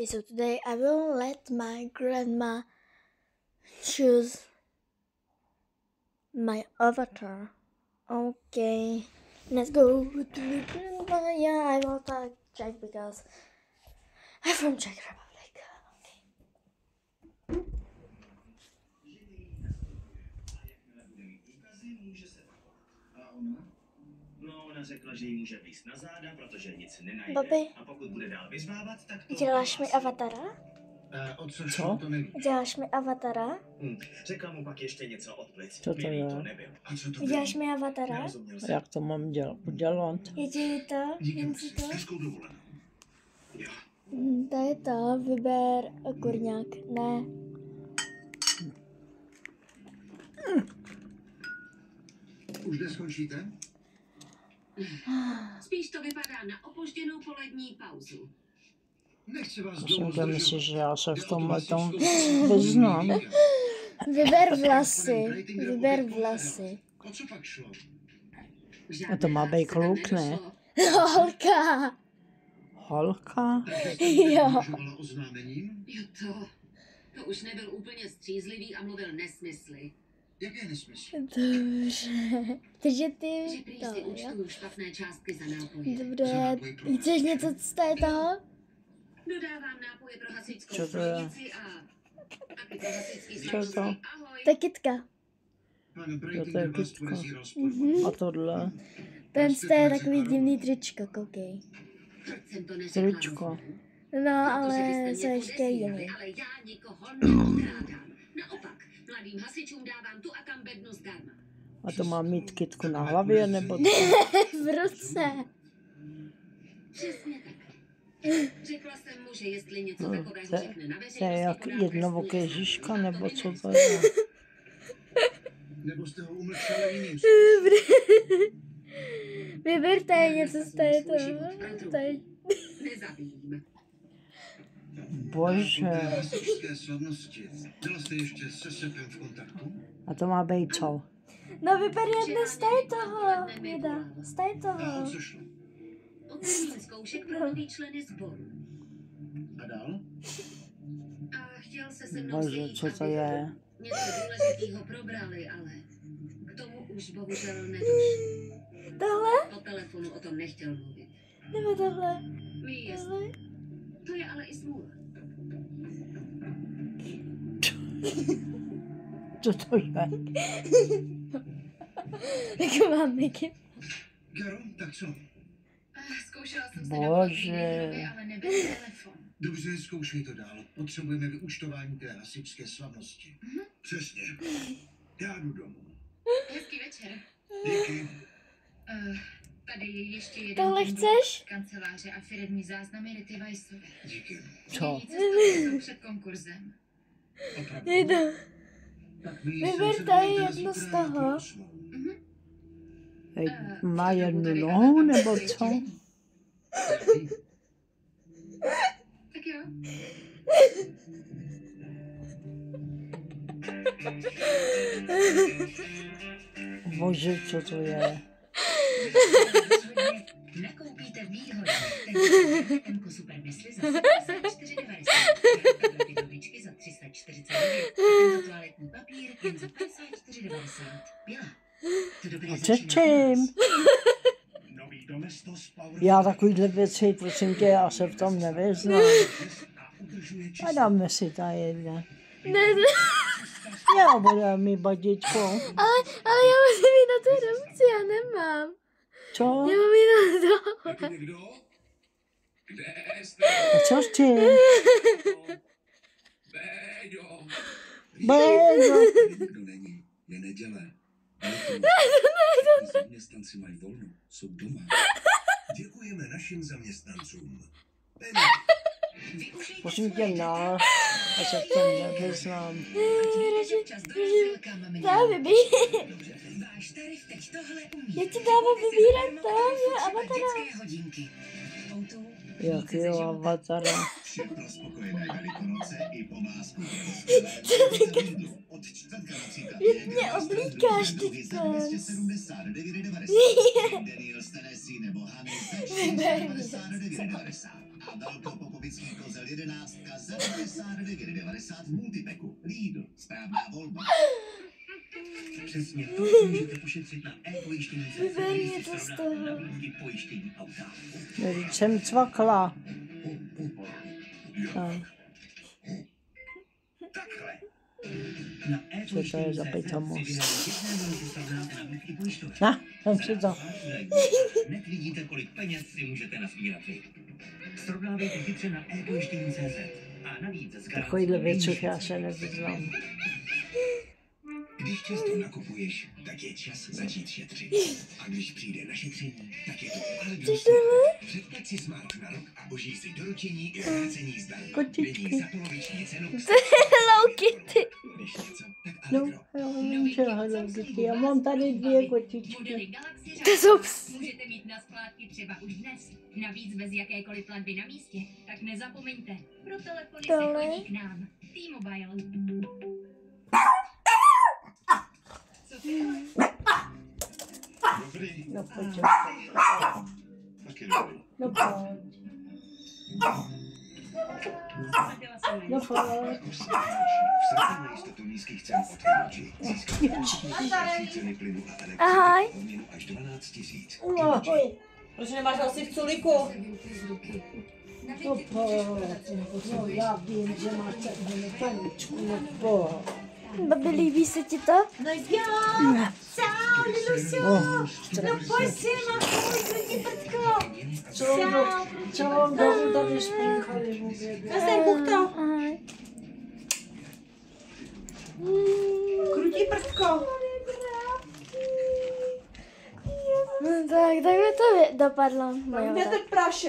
So today I will let my grandma choose my avatar. Okay, let's go to the grandma. Yeah, I will check because I'm from Czech Republic. Okay. No, ona řekla, že jí může vlízt na záda, protože nic nenajde. Bobby, A pokud bude dál vyzvávat, tak to... děláš mi avatara? Co? To neví. Děláš mi avatara? Řekla mu pak ještě něco od plic. Co to Milý je? to nebyl. A co to Děláš mi avatara? Nerozuměl A jsem. jak to mám udělat? Je ti to? Díky Jen moc. si to? Hezkou dovolenou. Jo. To je to, vyber kurňák. Ne. Už dnes skončíte? Spíš to vypadá na opožděnou polední pauzu. Nechci vás Prostě dlouho myslíš, zdržovat. že já se Jde v o tu tomhle tom klasickou vyznám? víkend. Vyber S vlasy. panem Ratingem Vyber opět vlasy. O co pak šlo? Žádné to má být hádce tam kluk, ne? nedošlo. Holka. Holka? Jo. Využovala oznámením? Jo to už nebyl úplně střízlivý a mluvil nesmysly. Jaké nesmysl? Dobře. Takže ty Že prý to, si jo? účtuju špatné částky za nápoje. Dobře. Chceš něco z toho? Dodávám nápoje pro hasičskou Co to je? stanici a taky pro hasičský Co to? stanici. Ahoj. To je kytka. Pan No, Brejting to je vás kytka. podezíral z Mhm. podvodu. A tohle? To je takový divný tričko, koukej. Proč jsem to neřekla Tričko. rovnou? No, ale Protože byste co mě ještě podezírali, jiný. ale já nikoho neokrádám. Naopak, mladým hasičům dávám tu a tam bednu zdarma. A to má mít kytku na hlavě, nebo to? V ruce. Přesně tak. Řekla jsem mu, že jestli něco No, takového to- řekne na To je veřejnosti, jak podám jednovoké trestní žižka, oznámení. nebo A to co mi to nechce. je? Nebo jste ho umlčeli jiným Vyberte něco z této. To je... Nezabijím. Bože. Hasičské slavnosti. Byla jste ještě se Sepem v kontaktu? A to má být co? No vyber jedno z toho. Vida, z A toho. o co šlo? Odměním zkoušek pro nový členy sboru. A dál? A chtěl se mnou Bože, sejít, co to aby je? něco důležitýho probrali, ale k tomu už bohužel nedošlo. Tohle? Po telefonu o tom nechtěl mluvit. Nebo tohle? Ví, jestli. Tohle? To je ale i smůla. Co to je? Tak mám taky. Garo, tak co? Zkoušela jsem se Bože. ale nebyl telefon. Dobře, zkoušej to dál. Potřebujeme vyúčtování té hasičské slavnosti. Přesně. Já jdu domů. Hezký večer. Díky. Tady je ještě jeden Tohle tým chceš? kanceláře a firemní záznamy Rity Weissové. Díky. Co? Cestu před konkurzem. Opravdu. Jdu. Tak my Vyber se tady domluvíme jedno z zítra na toho. půl osmou. Hej, má jednu nohu, nebo co? Jaký? Tak jo. Bože, co to je? Nakoupíte výhodně Enko Super Nesly za 74,90. Tyto tyčky za 349. Tento toaletní papír jen za 54,90. Byla. To dobré A se čím? Nový domestos Power. Já takovýhle věci, prosím tě, já se v tom nevyznám. A udržuje A dáme si tady jedna. Ne, ne. Já budu mít badičko. Ale já musím jít na tu erupci, já nemám. Co? Já mám jít na to. Je tu někdo? Kde jste? A co s tím? Béďo. Béďo. Nikdo není. Je neděle. Zaměstnanci mají volno. Jsou doma. Děkujeme našim zaměstnancům. Prosím tě, no. Já se v tom nevyznám. Dá vybírat. Váš tarif teď tohle umí. Já ti dávám vybírat to, že avatara. Dětské hodinky. Outu. Jakýho avatara. Všechno spokojené Velikonoce i pomázku. Od čtvrtka Mě oblíkáš teďko. Daniel Stanesy nebo Hany za 499,90. A velkopopovický kozel 11 za 99,90 v multipeku. Lidl, správná volba. Přesně to můžete pošetřit na e-pojištění Vyber mě to z toho. nabídky pojištění auta. Teď jsem cvakla. No. Takhle. Na Co to je za e-pojištění.cz pitomost? si během jedné minuty srovnáte nabídky pojišťoven. Na, jsem si to. Hned vidíte, kolik peněz si můžete nasbírat vy. Srovnávejte chytře na e-pojištění.cz a navíc z Takovýhle věcech já se nevyznám. Když často nakupuješ, tak je čas začít šetřit. A když přijde na šetření, tak je to Aldi Smart. Předplať si Smart na rok a užij si doručení i vrácení zdarma. Kočičky. Není za poloviční cenu. Hello Kitty. Když něco, tak No, Allegro. já mám Hello Kitty. Já mám tady 2 kočičky. Modely Galaxy To jsou Řád můžete mít na splátky třeba už dnes. Navíc bez jakékoliv platby na místě. Tak nezapomeňte, pro telefony si Tohle. chodí k nám. T-Mobile. Co ty? Dobrý, No pojď. taky dobrý. No pojď. Zasadila jsem na No ní. pojď. Jako vsadte na jistotu nízkých cen od Energy. Získáte nejnižší ceny plynu a Ahoj. elektřiny v odměnu až 12 000. Proč nemáš asi v culiku? No pojď. No já vím, že máš takhle paničku. No pojď. Babi, líbí se ti to? No jo! Čau, Lilušo! No pojď si, mám tvůj krutí prdko! Celou dobu tady spíchali. Zase buchto! Ahoj. Krutí prdko! No tak, takhle to dopadlo. Kde teď praše?